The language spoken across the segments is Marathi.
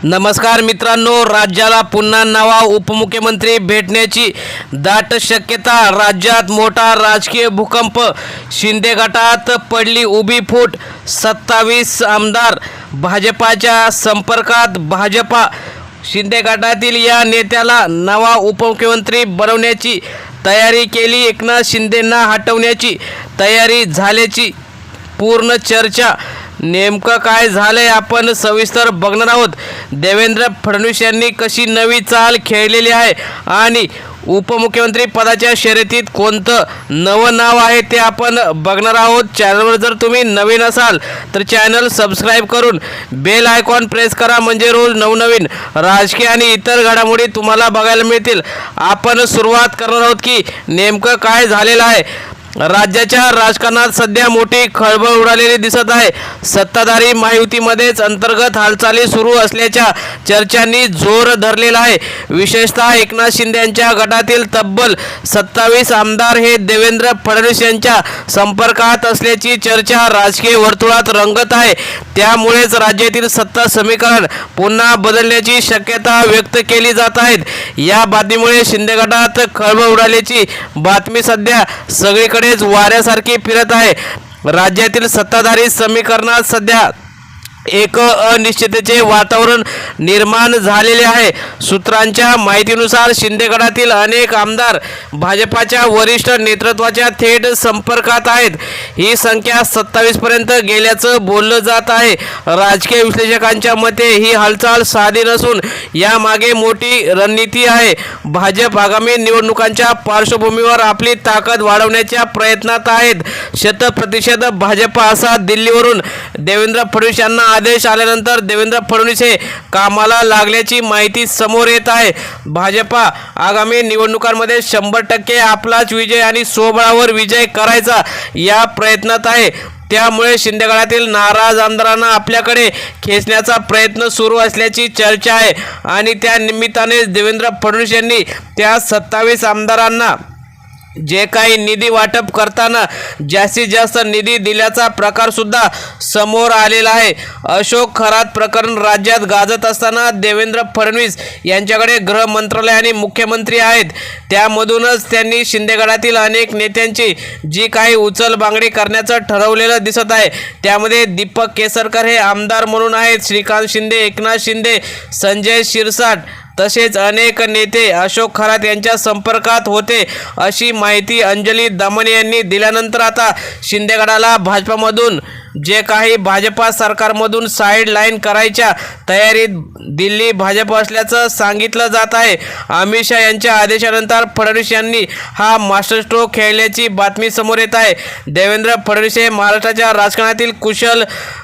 नमस्कार मित्रांनो, राज्याला पुन्हा नवा उपमुख्यमंत्री भेटण्याची दाट शक्यता. राज्यात मोठा राजकीय भूकंप. शिंदे गटात पडली उभी फूट. 27 आमदार भाजपाच्या संपर्कात. भाजपा शिंदे गटातील या नेत्याला नवा उपमुख्यमंत्री बनवण्याची तयारी केली. एकनाथ शिंदेंना हटवण्याची तयारी झाल्याची पूर्ण चर्चा. नेमकं काय झालंय आपण सविस्तर बघणार आहोत. देवेंद्र फडणवीस यांनी कशी नवी चाल खेळलेली आहे आणि उपमुख्यमंत्री पदाच्या शर्यतीत कोणतं नवं नाव आहे ते आपण बघणार आहोत. चॅनलवर जर तुम्ही नवीन असाल तर चॅनल सबस्क्राईब करून बेल आयकॉन प्रेस करा, म्हणजे रोज नवनवीन राजकीय आणि इतर घडामोडी तुम्हाला बघायला मिळतील. आपण सुरुवात करणार आहोत की नेमकं काय झालेलं आहे. राज्याच्या राजकारणात सध्या मोठी खळबळ उडालेली दिसत आहे. सत्ताधारी महायुतीमध्येच अंतर्गत हालचाली सुरू असल्याच्या चर्चांनी जोर धरलेला आहे. विशेषतः एकनाथ शिंदे यांच्या गटातील तब्बल 27 आमदार हे देवेंद्र फडणवीस यांच्या संपर्कात असल्याची चर्चा राजकीय वर्तुळात रंगत आहे. त्यामुळेच राज्यातील सत्ता समीकरण पुन्हा बदलण्याची शक्यता व्यक्त केली जात आहेत. या बातमीमुळे शिंदे गटात खळबळ उडाल्याची बातमी सध्या सगळीकडे वाऱ्यासारखी फिरत आहे. राज्यातील सत्ताधारी समीकरणात सध्या एक अनिश्चिततेचे वातावरण निर्माण झालेले आहे. सूत्रांच्या माहितीनुसार शिंदे गटातील अनेक आमदार भाजपाच्या वरिष्ठ नेतृत्वाच्या थेट संपर्कात आहेत. ही संख्या 27 पर्यंत गेल्याचं बोललं जात आहे. राजकीय विश्लेषकांच्या मते ही हालचाल साधी नसून यामागे मोठी रणनीती आहे. भाजप आगामी निवडणुकांच्या पार्श्वभूमीवर आपली ताकद वाढवण्याच्या प्रयत्नात आहेत. 100% भाजप असा दिल्लीवरून देवेंद्र फडणवीस यांना आदेश आल्यानंतर देवेंद्र फडणवीस हे कामाला लागल्याची माहिती समोर येत आहे. भाजपा आगामी निवडणुकांमध्ये 100% आपलाच विजय आणि स्वबळावर विजय करायचा या प्रयत्नात आहे. त्यामुळे शिंदे गटातील नाराज आमदारांना आपल्याकडे खेचण्याचा प्रयत्न सुरू असल्याची चर्चा आहे आणि त्या निमित्ताने देवेंद्र फडणवीस यांनी त्या 27 आमदारांना जे काही निधी वाटप करताना जास्तीत जास्त निधी दिल्याचा प्रकार सुद्धा समोर आलेला आहे. अशोक खरात प्रकरण राज्यात गाजत असताना देवेंद्र फडणवीस यांच्याकडे गृह मंत्रालय आणि मुख्यमंत्री आहेत. त्यामधूनच त्यांनी शिंदे गटातील अनेक नेत्यांची जी काही उचलबांगडी करण्याचं ठरवलेलं दिसत आहे. त्यामध्ये दीपक केसरकर हे आमदार म्हणून आहेत. श्रीकांत शिंदे, एकनाथ शिंदे, संजय शिरसाट तसेच अनेक नेते अशोक खरात यांच्या संपर्कात होते अशी माहिती अंजली दमने यांनी दिल्यानंतर आता शिंदे गटाला भाजपामधून जे काही भाजपा सरकारमधून साईड लाईन करायच्या तयारीत दिल्ली भाजप असल्याचं सांगितलं जात आहे. अमित शहा यांच्या आदेशानंतर फडणवीस यांनी हा मास्टर स्ट्रोक खेळल्याची बातमी समोर येत आहे. देवेंद्र फडणवीस हे महाराष्ट्राच्या राजकारणातील कुशल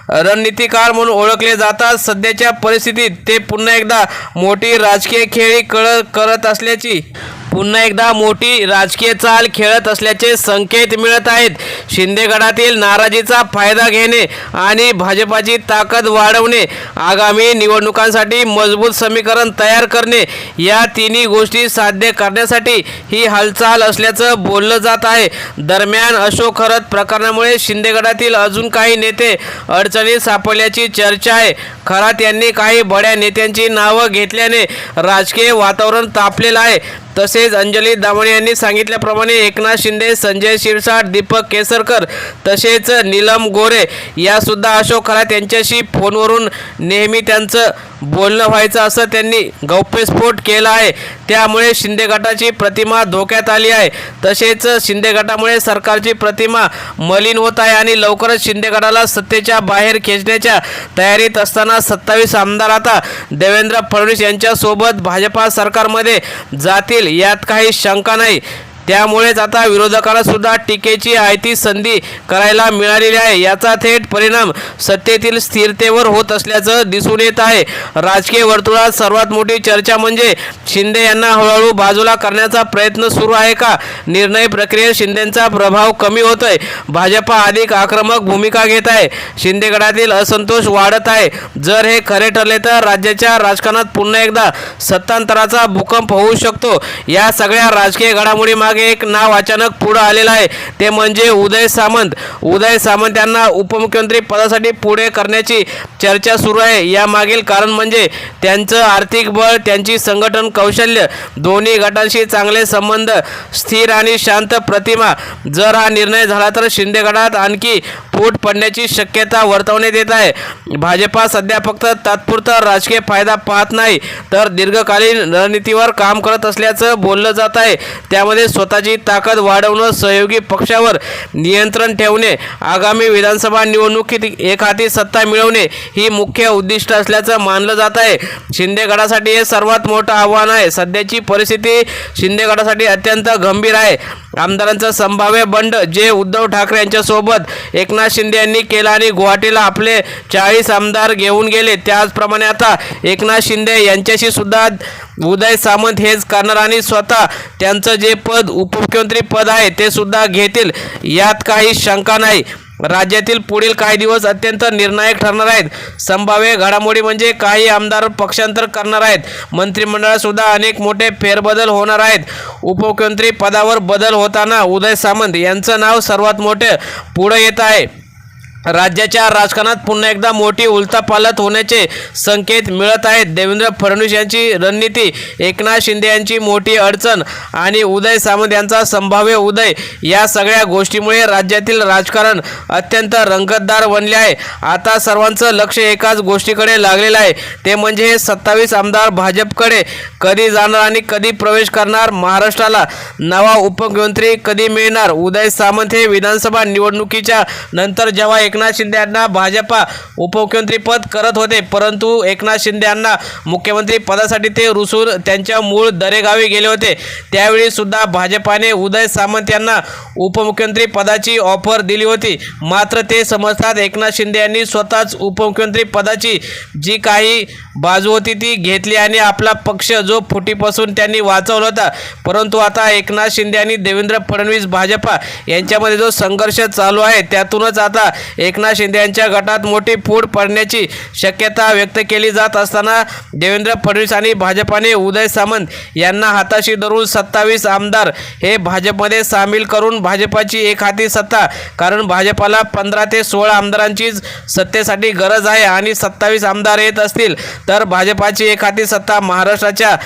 रणनीतिकार म्हणून ओळखले जातात. सध्याच्या परिस्थितीत ते पुन्हा एकदा मोठी राजकीय खेळी चाल खेळत असल्याचे संकेत मिळत आहेत. शिंदे गटातील नाराजीचा फायदा घेणे आणि भाजपाची ताकद वाढवणे, आगामी निवडणुकांसाठी मजबूत समीकरण तयार करणे या तिन्ही गोष्टी साध्य करण्यासाठी ही हालचाल असल्याचं बोललं जात आहे. दरम्यान अशोक खरात प्रकरणामुळे शिंदे गटातील अजून काही नेते अडचणीत सापडल्याची चर्चा आहे. खरात यांनी काही बड्या नेत्यांची नावं घेतल्याने राजकीय वातावरण तापलेलं आहे. तसेच अंजली दमने यांनी सांगितल्याप्रमाणे एकनाथ शिंदे, संजय शिरसाट, दीपक केसरकर तसेच नीलम गोरे यासुद्धा अशोक खरात यांच्याशी फोनवरून नेहमी त्यांचं बोलणं व्हायचं असं त्यांनी गौप्यस्फोट केला आहे. त्यामुळे शिंदे गटाची प्रतिमा धोक्यात आली आहे. तसेच शिंदे गटामुळे सरकारची प्रतिमा मलिन होत आहे आणि लवकरच शिंदे गटाला सत्तेच्या बाहेर खेचण्याच्या तयारीत असताना 27 आमदार आता देवेंद्र फडणवीस यांच्यासोबत भाजपा सरकारमध्ये जातील यात काही शंका नाही. त्यामुळेच आता विरोधकांना सुद्धा टीकेची आयती संधी करायला मिळालेली आहे. याचा थेट परिणाम सत्तेतील स्थिरतेवर होत असल्याचं दिसून येत आहे. राजकीय वर्तुळात सर्वात मोठी चर्चा म्हणजे शिंदे यांना हळूहळू बाजूला करण्याचा प्रयत्न सुरू आहे का? निर्णय प्रक्रियेत शिंदेंचा प्रभाव कमी होतोय. भाजपा अधिक आक्रमक भूमिका घेत आहे. शिंदे गटातील असंतोष वाढत आहे. जर हे खरे ठरले तर राज्याच्या राजकारणात पुन्हा एकदा सत्तांतराचा भूकंप होऊ शकतो. या सगळ्या राजकीय घडामोडी एकामागे एक नाव अचानक पुढे आलेलं आहे, ते म्हणजे उदय सामंत. उदय सामंत यांना उपमुख्यमंत्री पदासाठी पुढे करण्याची चर्चा सुरू आहे. यामागील कारण म्हणजे त्यांचं आर्थिक बळ, त्यांची संघटन कौशल्य, दोन्ही गटांशी चांगले संबंध, स्थिर आणि शांत प्रतिमा. जर हा निर्णय झाला तर शिंदे गटात आणखी फूट पडण्याची शक्यता वर्तवण्यात येत आहे. भाजपा सध्या फक्त तात्पुरता राजकीय फायदा पाहत नाही, तर दीर्घकालीन रणनीतीवर काम करत असल्याचं बोललं जात आहे. त्यामध्ये स्वतःची ताकद वाढवणं, सहयोगी पक्षावर नियंत्रण ठेवणे, आगामी विधानसभा निवडणुकीत एकहाती सत्ता मिळवणे ही मुख्य उद्दिष्ट असल्याचं मानलं जात आहे. शिंदे गटासाठी हे सर्वात मोठं आव्हान आहे. सध्याची परिस्थिती शिंदे गटासाठी अत्यंत गंभीर आहे. आमदारांचा संभाव्य बंड जे उद्धव ठाकरे यांच्यासोबत एकनाथ शिंदे यांनी केला आणि गुवाहाटीला आपले 40 आमदार घेऊन गेले, त्याचप्रमाणे आता एकनाथ शिंदे यांच्याशी सुद्धा उदय सामंत हेच करणार आणि स्वतः त्यांचं जे पद उपमुख्यमंत्री पद आहे ते सुद्धा घेतील, यात काही शंका नाही. राज्यातील पुढील काही दिवस अत्यंत निर्णायक ठरणार आहेत. संभाव्य घडामोडी म्हणजे काही आमदार पक्षांतर करणार आहेत, मंत्रिमंडळात सुद्धा अनेक मोठे फेरबदल होणार आहेत. उपमुख्यमंत्री पदावर बदल होताना उदय सामंत यांचं नाव सर्वात मोठे पुढे येत आहे. राज्याच्या राजकारणात पुन्हा एकदा मोठी उलथापालथ होण्याचे संकेत मिळत आहेत. देवेंद्र फडणवीस यांची रणनीती, एकनाथ शिंदे यांची मोठी अडचण आणि उदय सामंत यांचा संभाव्य उदय, या सगळ्या गोष्टीमुळे राज्यातील राजकारण अत्यंत रंगतदार बनले आहे. आता सर्वांचं लक्ष एकाच गोष्टीकडे लागलेलं आहे, ते म्हणजे हे 27 आमदार भाजपकडे कधी जाणार आणि कधी प्रवेश करणार. महाराष्ट्राला नवा उपमुख्यमंत्री कधी मिळणार. उदय सामंत हे विधानसभा निवडणुकीच्या नंतर जेव्हा एकनाथ शिंदे यांना भाजपा उपमुख्यमंत्री पद करत होते, परंतु एकनाथ शिंदे यांना मुख्यमंत्री पदासाठी ते रुसून त्यांच्या मूळ दरेगावी गेले होते. त्यावेळी सुद्धा भाजपाने उदय सामंत यांना उपमुख्यमंत्री पदाची ऑफर दिली होती. मात्र ते समजतात एकनाथ शिंदे यांनी स्वतःच उपमुख्यमंत्री पदाची जी काही बाजू होती ती घेतली आणि आपला पक्ष जो फुटीपासून त्यांनी वाचवला होता. परंतु आता एकनाथ शिंदे आणि देवेंद्र फडणवीस भाजपा यांच्यामध्ये जो संघर्ष चालू आहे, त्यातूनच आता एकनाथ शिंदे यांच्या गटात मोठी फूट पडण्याची शक्यता व्यक्त केली जात असताना देवेंद्र फडणवीस आणि भाजपाने उदय सामंत यांना हाताशी धरून 27 आमदार हे भाजपमध्ये सामील करून भाजपाची एकहाती सत्ता, कारण भाजपाला 15 ते 16 आमदारांचीच सत्तेसाठी गरज आहे आणि 27 आमदार येत असतील तर भाजपाची एकहाती सत्ता महाराष्ट्राच्या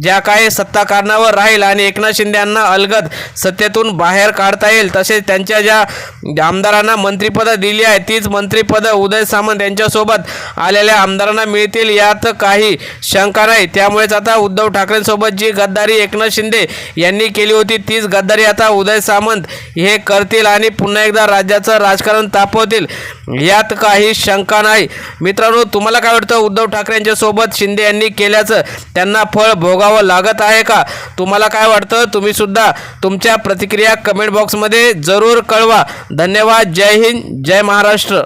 ज्या काही सत्ता कारणावर राहील आणि एकनाथ शिंदे यांना अलगद सत्तेतून बाहेर काढता येईल. तसेच त्यांच्या ज्या आमदारांना मंत्रिपदं दिली आहेत तीच मंत्रिपदं उदय सामंत यांच्यासोबत आलेल्या आमदारांना मिळतील, यात काही शंका नाही. त्यामुळेच आता उद्धव ठाकरेंसोबत जी गद्दारी एकनाथ शिंदे यांनी केली होती तीच गद्दारी आता उदय सामंत हे करतील आणि पुन्हा एकदा राज्याचं राजकारण तापवतील, यात काही शंका नाही. मित्रांनो, तुम्हाला काय वाटतं? उद्धव ठाकरे यांच्यासोबत शिंदे यांनी केल्याचं त्यांना फळ भोगावं लागत आहे का? तुम्हाला काय वाटतं? तुम्ही सुद्धा तुमच्या प्रतिक्रिया कमेंट बॉक्समध्ये जरूर कळवा. धन्यवाद. जय हिंद, जय महाराष्ट्र.